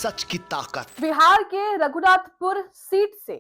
सच की ताकत। बिहार के रघुनाथपुर सीट से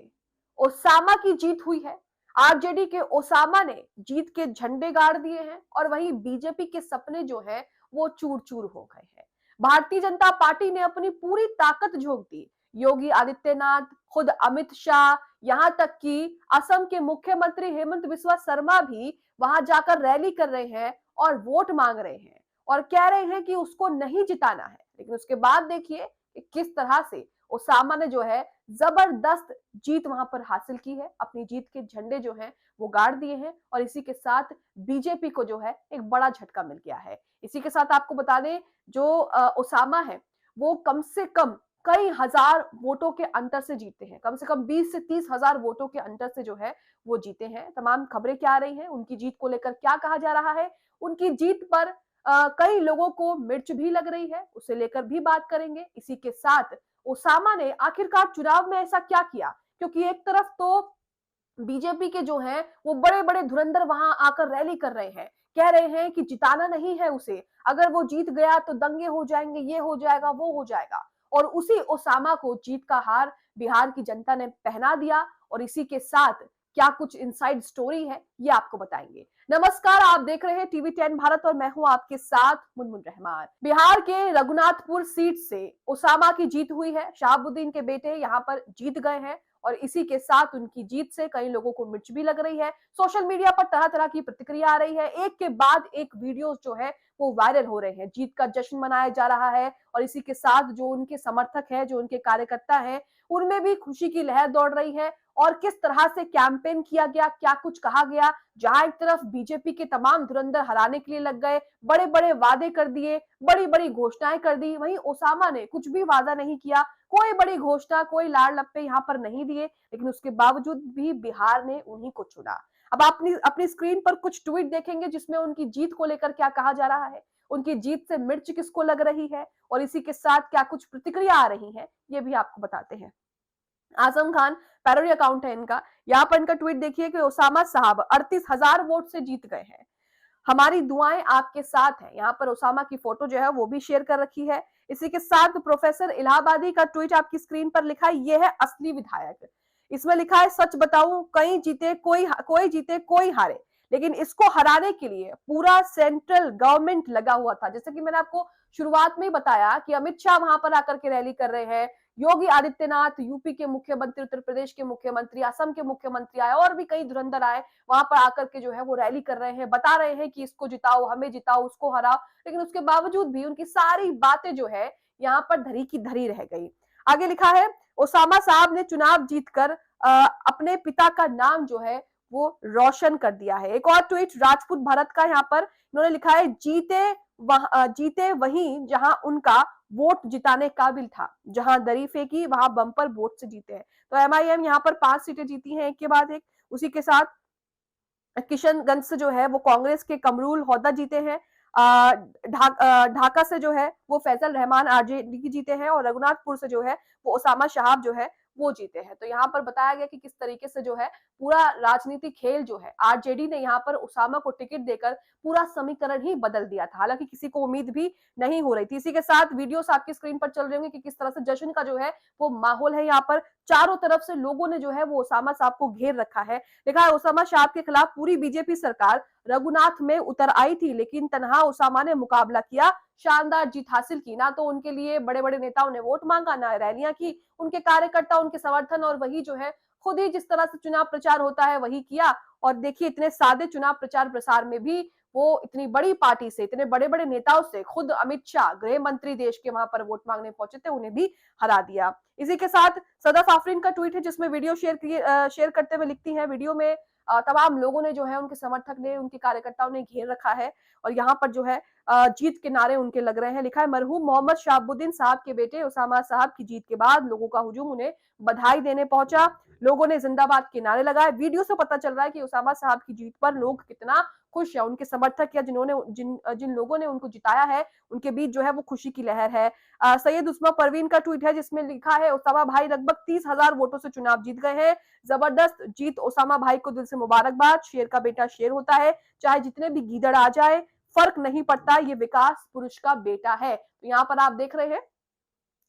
ओसामा की जीत हुई है। आरजेडी के ओसामा ने जीत के झंडे गाड़ दिए हैं और वहीं बीजेपी के सपने जो है वो चूर चूर हो गए हैं। भारतीय जनता पार्टी ने अपनी पूरी ताकत झोंक दी। योगी आदित्यनाथ, खुद अमित शाह, यहां तक कि असम के मुख्यमंत्री हेमंत बिस्वा शर्मा भी वहां जाकर रैली कर रहे हैं और वोट मांग रहे हैं और कह रहे हैं कि उसको नहीं जिताना है। लेकिन उसके बाद देखिए किस तरह से ओसामा ने जो है जबरदस्त जीत वहां पर हासिल की है। अपनी जीत के झंडे जो हैं वो गाड़ दिए हैं और इसी के साथ बीजेपी को जो है एक बड़ा झटका मिल गया है। इसी के साथ आपको बता दें जो ओसामा है वो कम से कम कई हजार वोटों के अंतर से जीते हैं। कम से कम 20 से 30 हजार वोटों के अंतर से जो है वो जीते हैं। तमाम खबरें क्या आ रही हैं, उनकी जीत को लेकर क्या कहा जा रहा है, उनकी जीत पर कई लोगों को मिर्च भी लग रही है, उसे लेकर भी बात करेंगे। इसी के साथ ओसामा ने आखिरकार चुनाव में ऐसा क्या किया, क्योंकि एक तरफ तो बीजेपी के जो हैं वो बड़े बड़े धुरंधर वहां आकर रैली कर रहे हैं, कह रहे हैं कि जिताना नहीं है उसे, अगर वो जीत गया तो दंगे हो जाएंगे, ये हो जाएगा वो हो जाएगा। और उसी ओसामा को जीत का हार बिहार की जनता ने पहना दिया और इसी के साथ क्या कुछ इनसाइड स्टोरी है ये आपको बताएंगे। नमस्कार, आप देख रहे हैं टीवी 10 भारत और मैं हूं आपके साथ मुनमुन रहमान। बिहार के रघुनाथपुर सीट से ओसामा की जीत हुई है। शहाबुद्दीन के बेटे यहां पर जीत गए हैं और इसी के साथ उनकी जीत से कई लोगों को मिर्च भी लग रही है। सोशल मीडिया पर तरह तरह की प्रतिक्रिया आ रही है, एक के बाद एक वीडियोस जो है वो वायरल हो रहे हैं। जीत का जश्न मनाया जा रहा है और इसी के साथ जो उनके समर्थक हैं, जो उनके कार्यकर्ता हैं, उनमें भी खुशी की लहर दौड़ रही है। और किस तरह से कैंपेन किया गया, क्या कुछ कहा गया, जहां एक तरफ बीजेपी के तमाम धुरंधर हराने के लिए लग गए, बड़े बड़े वादे कर दिए, बड़ी बड़ी घोषणाएं कर दी, वहीं ओसामा ने कुछ भी वादा नहीं किया, कोई बड़ी घोषणा, कोई लाड़ लप्पे यहाँ पर नहीं दिए, लेकिन उसके बावजूद भी बिहार ने उन्हीं को चुना। अब अपनी अपनी स्क्रीन पर कुछ ट्वीट देखेंगे जिसमें उनकी जीत को लेकर क्या कहा जा रहा है, उनकी जीत से मिर्च किसको लग रही है और इसी के साथ क्या कुछ प्रतिक्रिया आ रही है, ये भी आपको बताते हैं। आजम खान पैरोडी अकाउंट है इनका, यहाँ पर इनका ट्वीट देखिए कि ओसामा साहब 38,000 वोट से जीत गए हैं, हमारी दुआएं आपके साथ हैं। यहाँ पर ओसामा की फोटो जो है वो भी शेयर कर रखी है। इसी के साथ प्रोफेसर इलाहाबादी का ट्वीट आपकी स्क्रीन पर लिखा है, ये है असली विधायक। इसमें लिखा है, सच बताऊं कई जीते कोई जीते कोई हारे, लेकिन इसको हराने के लिए पूरा सेंट्रल गवर्नमेंट लगा हुआ था। जैसे कि मैंने आपको शुरुआत में ही बताया कि अमित शाह वहां पर आकर के रैली कर रहे हैं, योगी आदित्यनाथ यूपी के मुख्यमंत्री, उत्तर प्रदेश के मुख्यमंत्री, असम के मुख्यमंत्री आए और भी कई धुरंधर आए, वहां पर आकर के जो है वो रैली कर रहे हैं, बता रहे हैं कि इसको जिताओ, हमें जिताओ, उसको हराओ। लेकिन उसके बावजूद भी उनकी सारी बातें जो है यहाँ पर धरी की धरी रह गई। आगे लिखा है, ओसामा साहब ने चुनाव जीतकर अपने पिता का नाम जो है वो रोशन कर दिया है। एक और ट्वीट राजपूत भरत का यहाँ पर इन्होंने लिखा है, जीते वहीं जहां उनका वोट जिताने काबिल था, जहां दरी फेंकी वहां बम्पर वोट से जीते हैं। तो एमआईएम यहाँ पर 5 सीटें जीती हैं एक के बाद एक। उसी के साथ किशनगंज से जो है वो कांग्रेस के कमरूल होदा जीते हैं। ढाका से जो है वो फैजल रहमान आरजेडी की जीते हैं और रघुनाथपुर से जो है वो ओसामा शहाब जो है वो जीते हैं। तो यहाँ पर बताया गया कि किस तरीके से जो है पूरा राजनीतिक खेल जो है आरजेडी ने यहाँ पर ओसामा को टिकट देकर पूरा समीकरण ही बदल दिया था, हालांकि किसी को उम्मीद भी नहीं हो रही थी। इसी के साथ वीडियोस आपकी स्क्रीन पर चल रहे होंगे कि किस तरह से जश्न का जो है वो माहौल है। यहाँ पर चारों तरफ से लोगों ने जो है वो ओसामा साहब को घेर रखा है। लिखा है, ओसामा साहब के खिलाफ पूरी बीजेपी सरकार रघुनाथ में उतर आई थी, लेकिन तनहा ओसामा ने मुकाबला किया, शानदार जीत हासिल की। ना तो उनके लिए बड़े बड़े नेताओं ने वोट मांगा, ना रैलियां की, उनके कार्यकर्ता उनके समर्थन और वही जो है खुद ही जिस तरह से चुनाव प्रचार होता है वही किया। और देखिए इतने सादे चुनाव प्रचार प्रसार में भी वो इतनी बड़ी पार्टी से, इतने बड़े बड़े नेताओं से, खुद अमित शाह गृह मंत्री देश के वहां पर वोट मांगने पहुंचे थे, उन्हें भी हरा दिया। इसी के साथ सदफ आफरीन का ट्वीट है जिसमें वीडियो शेयर करते हुए लिखती है, वीडियो में तमाम लोगों ने जो है उनके समर्थक ने, उनके कार्यकर्ताओं ने घेर रखा है और यहाँ पर जो है जीत के नारे उनके लग रहे हैं। लिखा है, मरहूम मोहम्मद शहाबुद्दीन साहब के बेटे ओसामा साहब की जीत के बाद लोगों का हुजूम उन्हें बधाई देने पहुंचा, लोगों ने जिंदाबाद के नारे लगाए। वीडियो से पता चल रहा है कि ओसामा साहब की जीत पर लोग कितना खुश है, उनके समर्थक या जिन लोगों ने उनको जिताया है उनके बीच जो है वो खुशी की लहर है। सैयद उस्मा परवीन का ट्वीट है जिसमें लिखा है, ओसामा भाई लगभग 30,000 वोटों से चुनाव जीत गए हैं, जबरदस्त जीत, ओसामा भाई को दिल से मुबारकबाद, शेर का बेटा शेर होता है, चाहे जितने भी गीदड़ आ जाए फर्क नहीं पड़ता, ये विकास पुरुष का बेटा है। तो यहाँ पर आप देख रहे हैं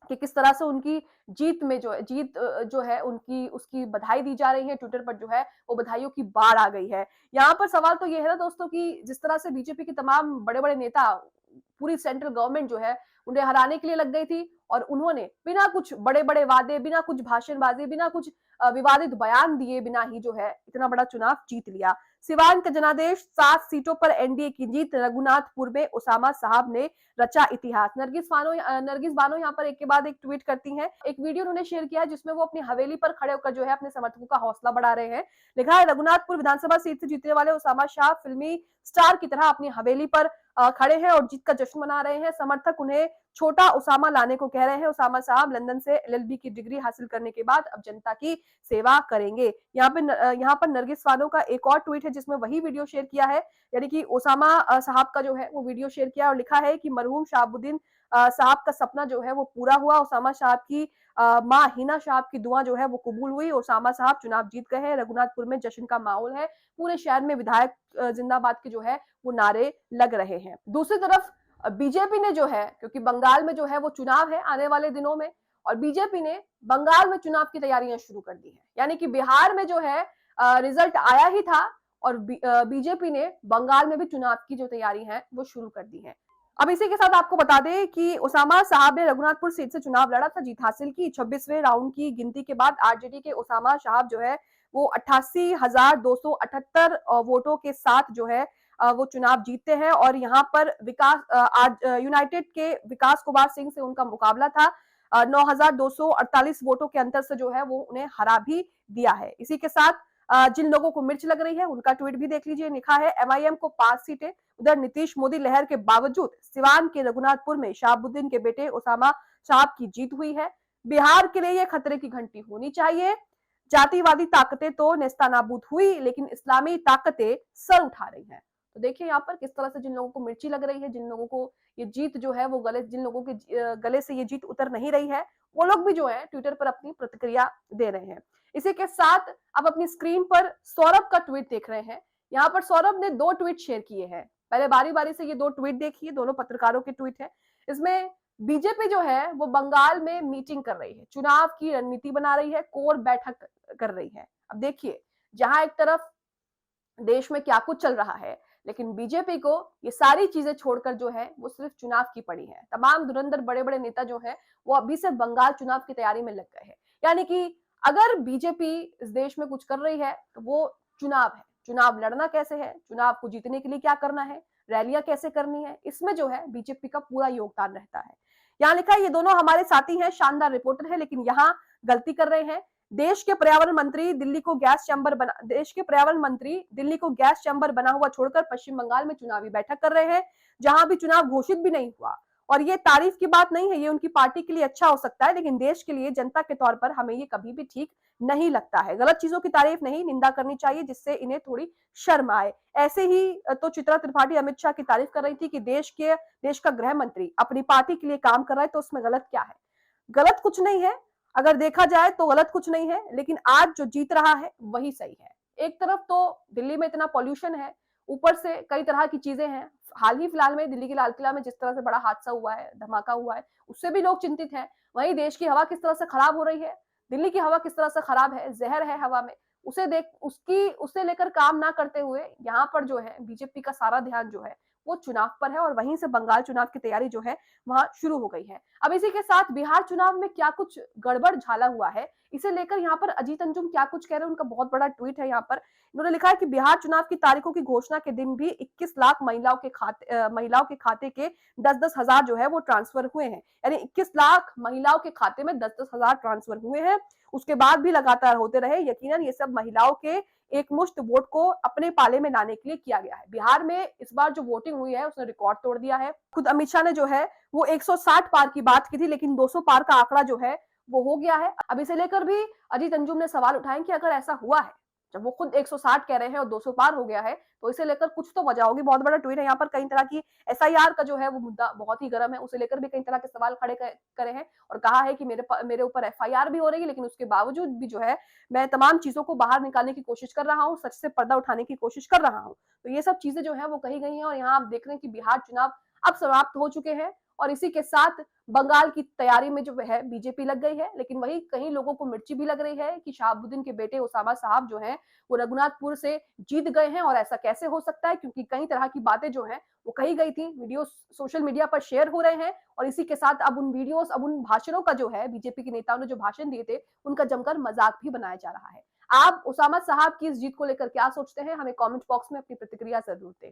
कि किस तरह से उनकी जीत में जो है जो है उनकी उसकी बधाई दी जा रही है। ट्विटर पर जो है वो बधाइयों की बाढ़ आ गई है। यहाँ पर सवाल तो ये है ना दोस्तों कि जिस तरह से बीजेपी के तमाम बड़े-बड़े नेता, पूरी सेंट्रल गवर्नमेंट जो है उन्हें हराने के लिए लग गई थी और उन्होंने बिना कुछ बड़े-बड़े वादे, बिना कुछ भाषणबाजी, बिना कुछ विवादित बयान दिए बिना ही जो है इतना बड़ा चुनाव जीत लिया। सिवान का जनादेश 7 सीटों पर एनडीए की जीत। रघुनाथपुर में ओसामा साहब ने रचा इतिहास। नरगिस बानो यहाँ पर एक के बाद एक ट्वीट करती हैं। एक वीडियो उन्होंने शेयर किया है जिसमें वो अपनी हवेली पर खड़े होकर जो है अपने समर्थकों का हौसला बढ़ा रहे हैं। लिखा है, रघुनाथपुर विधानसभा सीट से जीतने वाले ओसामा शाह फिल्मी स्टार की तरह अपनी हवेली पर खड़े हैं और जीत का जश्न मना रहे हैं। समर्थक उन्हें छोटा ओसामा लाने को कह रहे हैं। ओसामा साहब लंदन से एलएलबी की डिग्री हासिल करने के बाद अब जनता की सेवा करेंगे। यहाँ पर नरगिस बानो का एक और ट्वीट है जिसमें वही वीडियो शेयर किया है, यानी कि ओसामा साहब का जो है वो वीडियो शेयर किया और लिखा है कि मरहूम शहाबुद्दीन साहब का सपना जो है वो पूरा हुआ। ओसामा साहब की माँ हिना साहब की दुआ जो है वो कबूल हुई। ओसामा साहब चुनाव जीत गए हैं। रघुनाथपुर में जश्न का माहौल है। पूरे शहर में विधायक जिंदाबाद के जो है वो नारे लग रहे हैं। दूसरी तरफ बीजेपी ने जो है, क्योंकि बंगाल में जो है वो चुनाव है आने वाले दिनों में, और बीजेपी ने बंगाल में चुनाव की तैयारियां शुरू कर दी है। यानी कि बिहार में जो है रिजल्ट आया ही था और बीजेपी ने बंगाल में भी चुनाव की जो तैयारी है वो शुरू कर दी है। अब इसी के साथ आपको बता दें कि ओसामा साहब ने रघुनाथपुर सीट से चुनाव लड़ा था, जीत हासिल की। 26वें राउंड की गिनती के बाद आरजेडी के ओसामा साहब जो है वो 88,278 वोटों के साथ जो है वो चुनाव जीतते हैं और यहाँ पर यूनाइटेड के विकास कुमार सिंह से उनका मुकाबला था। 9,248 वोटों के अंतर से जो है वो उन्हें हरा भी दिया है। इसी के साथ जिन लोगों को मिर्च लग रही है उनका ट्वीट भी देख लीजिए। लिखा है, एमआईएम को 5 सीटें। उधर नीतीश मोदी लहर के बावजूद सिवान के रघुनाथपुर में शहाबुद्दीन के बेटे ओसामा साहब की जीत हुई है। बिहार के लिए यह खतरे की घंटी होनी चाहिए। जातिवादी ताकतें तो नेस्तानाबूद हुई, लेकिन इस्लामी ताकतें सर उठा रही हैं। तो देखिए यहाँ पर किस तरह से जिन लोगों को मिर्ची लग रही है, जिन लोगों को ये जीत जो है वो जिन लोगों के गले से ये जीत उतर नहीं रही है, वो लोग भी जो है ट्विटर पर अपनी प्रतिक्रिया दे रहे हैं। इसी के साथ आप अपनी स्क्रीन पर सौरभ का ट्वीट देख रहे हैं। यहाँ पर सौरभ ने 2 ट्वीट शेयर किए हैं। पहले बारी बारी से ये 2 ट्वीट देखिए, दोनों पत्रकारों के ट्वीट है। इसमें बीजेपी जो है वो बंगाल में मीटिंग कर रही है, चुनाव की रणनीति बना रही है, कोर बैठक कर रही है। अब देखिए, जहां एक तरफ देश में क्या कुछ चल रहा है, लेकिन बीजेपी को ये सारी चीजें छोड़कर जो है वो सिर्फ चुनाव की पड़ी है। तमाम धुरंधर बड़े बड़े नेता जो है वो अभी से बंगाल चुनाव की तैयारी में लग गए हैं। यानी कि अगर बीजेपी इस देश में कुछ कर रही है तो वो चुनाव है। चुनाव लड़ना कैसे है, चुनाव को जीतने के लिए क्या करना है, रैलियां कैसे करनी है, इसमें जो है बीजेपी का पूरा योगदान रहता है। यहाँ लिखा है, ये दोनों हमारे साथी हैं, शानदार रिपोर्टर है, लेकिन यहाँ गलती कर रहे हैं। देश के पर्यावरण मंत्री दिल्ली को गैस चैम्बर बना हुआ छोड़कर पश्चिम बंगाल में चुनावी बैठक कर रहे हैं, जहां भी चुनाव घोषित भी नहीं हुआ। और ये तारीफ की बात नहीं है, ये उनकी पार्टी के लिए अच्छा हो सकता है, लेकिन देश के लिए जनता के तौर पर हमें ये कभी भी ठीक नहीं लगता है। गलत चीजों की तारीफ नहीं, निंदा करनी चाहिए, जिससे इन्हें थोड़ी शर्म आए। ऐसे ही तो चित्रा त्रिपाठी अमित शाह की तारीफ कर रही थी कि देश का गृह मंत्री अपनी पार्टी के लिए काम कर रहा है, तो उसमें गलत क्या है। गलत कुछ नहीं है, अगर देखा जाए तो गलत कुछ नहीं है, लेकिन आज जो जीत रहा है वही सही है। एक तरफ तो दिल्ली में इतना पॉल्यूशन है, ऊपर से कई तरह की चीजें हैं। हाल ही फिलहाल में दिल्ली के लाल किला में जिस तरह से बड़ा हादसा हुआ है, धमाका हुआ है, उससे भी लोग चिंतित हैं। वहीं देश की हवा किस तरह से खराब हो रही है, दिल्ली की हवा किस तरह से खराब है, जहर है हवा में, उसे लेकर काम ना करते हुए यहाँ पर जो है बीजेपी का सारा ध्यान जो है वो चुनाव पर है और वहीं से बंगाल चुनाव की तैयारी जो है वहां शुरू हो गई है। अब इसी के साथ बिहार चुनाव में क्या कुछ गड़बड़ झाला हुआ है, इसे लेकर यहाँ पर अजीत अंजुम क्या कुछ कह रहे हैं, उनका बहुत बड़ा ट्वीट है। यहाँ पर उन्होंने लिखा है कि बिहार चुनाव की तारीखों की घोषणा के दिन भी 21 लाख महिलाओं के खाते के 10-10 हजार जो है वो ट्रांसफर हुए हैं। यानी 21 लाख महिलाओं के खाते में 10-10 हजार ट्रांसफर हुए हैं। उसके बाद भी लगातार होते रहे। यकीनन ये सब महिलाओं के एक मुश्त वोट को अपने पाले में लाने के लिए किया गया है। बिहार में इस बार जो वोटिंग हुई है उसने रिकॉर्ड तोड़ दिया है। खुद अमित शाह ने जो है वो 160 पार की बात की थी, लेकिन 200 पार का आंकड़ा जो है वो हो गया है। अब इसे लेकर भी अजीत अंजुम ने सवाल उठाए कि अगर ऐसा हुआ है, जब वो खुद 160 कह रहे हैं और 200 पार हो गया है, तो इसे लेकर कुछ तो वजह होगी। बहुत बड़ा ट्वीट है। यहाँ पर कई तरह की एसआईआर का जो है वो मुद्दा बहुत ही गर्म है, उसे लेकर भी कई तरह के सवाल खड़े करे हैं और कहा है कि मेरे ऊपर एफआईआर भी हो रही है, लेकिन उसके बावजूद भी जो है मैं तमाम चीजों को बाहर निकालने की कोशिश कर रहा हूँ, सच से पर्दा उठाने की कोशिश कर रहा हूँ। तो ये सब चीजें जो है वो कही गई है और यहाँ आप देख रहे हैं कि बिहार चुनाव अब समाप्त हो चुके हैं और इसी के साथ बंगाल की तैयारी में जो है बीजेपी लग गई है। लेकिन वही कई लोगों को मिर्ची भी लग रही है कि शहाबुद्दीन के बेटे ओसामा साहब जो हैं वो रघुनाथपुर से जीत गए हैं, और ऐसा कैसे हो सकता है, क्योंकि कई तरह की बातें जो हैं वो कही गई थी, वीडियो सोशल मीडिया पर शेयर हो रहे हैं। और इसी के साथ अब उन वीडियोस, अब उन भाषणों का जो है, बीजेपी के नेताओं ने जो भाषण दिए थे उनका जमकर मजाक भी बनाया जा रहा है। आप ओसामा साहब की इस जीत को लेकर क्या सोचते हैं? हमें कमेंट बॉक्स में अपनी प्रतिक्रिया जरूर दें।